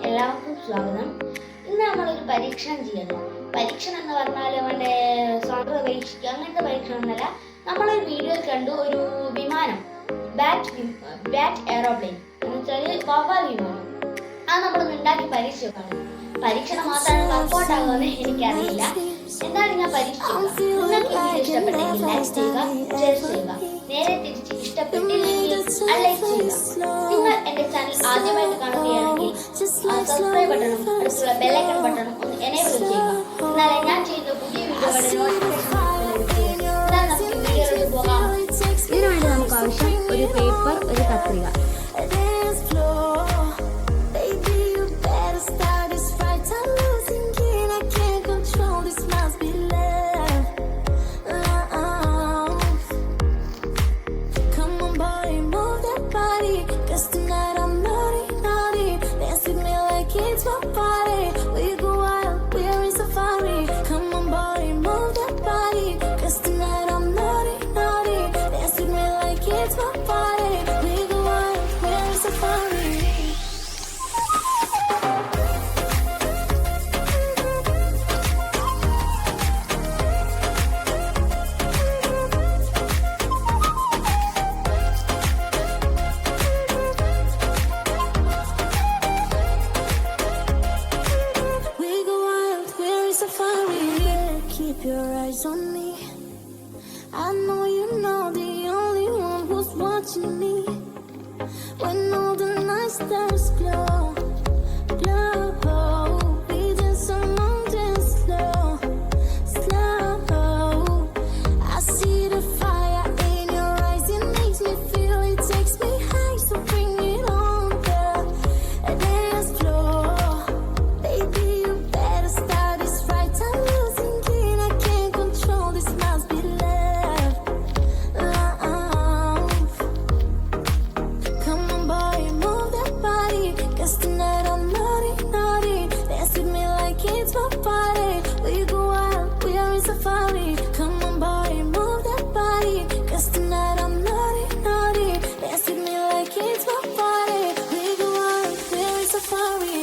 എല്ലാവർക്കും സ്വാഗതം. ഇന്ന് നമ്മളൊരു പരീക്ഷണം ചെയ്യണം. പരീക്ഷണം എന്ന് പറഞ്ഞാൽ അവൻ്റെ സ്വതന്ത്ര പരീക്ഷിക്കുക അങ്ങനത്തെ പരീക്ഷണം എന്നല്ല. നമ്മളൊരു വീഡിയോയിൽ കണ്ടു ഒരു വിമാനം, ബാറ്റ് എയറോപ്ലെയിൻ എന്ന് വെച്ചാൽ വവ്വാൽ വിമാനം. അത് നമ്മളൊന്ന് ഉണ്ടാക്കി പരീക്ഷ വെക്കണം. പരീക്ഷണം മാത്രമാണ് വർക്കൗട്ട് ആകുമെന്ന് എനിക്കറിയില്ല. എന്താണ് ഞാൻ പരീക്ഷിക്കുക. നിങ്ങൾക്ക് ഈ വീഡിയോ ഇഷ്ടപ്പെട്ടെങ്കിൽ ലൈക്ക് ചെയ്യുക, ഷെയർ ചെയ്യുക. നേരെ തിരിച്ച് ഇഷ്ടപ്പെട്ടില്ലെങ്കിൽ അൺലൈക്ക് ചെയ്യുക. നിങ്ങൾ എന്റെ ചാനൽ ആദ്യമായിട്ട് കാണുകയാണെങ്കിൽ സബ്സ്ക്രൈബ് ബട്ടണും അടുത്തുള്ള ബെല്ലൈക്കൺ ബട്ടണും ഒന്ന് എനേബിൾ ചെയ്യുക. എന്നാലേ ഞാൻ ചെയ്യുന്ന പുതിയ വീഡിയോകളുടെ നോട്ടിഫിക്കേഷൻ വീഡിയോയിലോട്ട് പോകാം. ഇതിനുവേണ്ടി നമുക്ക് ആവശ്യം ഒരു പേപ്പർ, ഒരു കത്രിക. Keep your eyes on me. I know you're not the only one who's watching me. When all the night stars glow, we dance along, dance slow. I see the fire in your eyes, it makes me feel, it takes me high, so bring it on, girl. Dance floor, baby, you better start this right. I'm losing it, I can't control this, must be love. Come on, boy, move that body, 'cause tonight I'm naughty. Dance with me like it's my party. We go out, we are in safari. Come on, boy, move that body, 'cause tonight I'm naughty. Dance with me like it's my party. We go out, we are in safari.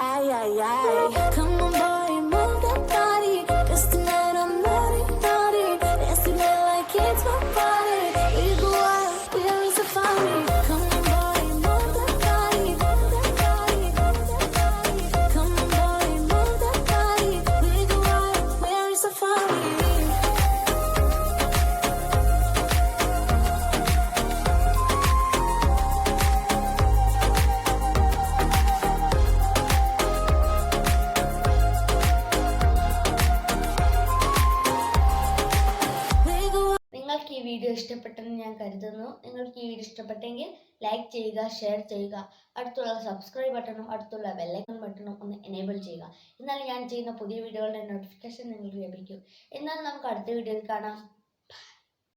Ay, ay, ay. Come on, boy, move that body, 'cause tonight I'm naughty. Dance with me like it's my party. We go out, we are in safari. Come on, boy, move that body. Come on, boy, move that body. We go out, we are in safari. നിങ്ങൾക്ക് ഈ video ഇഷ്ടപ്പെട്ടെന്ന് ഞാൻ കരുതുന്നു. നിങ്ങൾക്ക് ഈ video ഇഷ്ടപ്പെട്ടെങ്കിൽ like ചെയ്യുക, share ചെയ്യുക. അടുത്തുള്ള സബ്സ്ക്രൈബ് ബട്ടണും അടുത്തുള്ള ബെല്ലൈക്കൺ ബട്ടണും ഒന്ന് എനേബിൾ ചെയ്യുക. എന്നാലും ഞാൻ ചെയ്യുന്ന പുതിയ വീഡിയോകളുടെ നോട്ടിഫിക്കേഷൻ നിങ്ങൾക്ക് ലഭിക്കും. എന്നാൽ നമുക്ക് അടുത്ത വീഡിയോയിൽ കാണാം.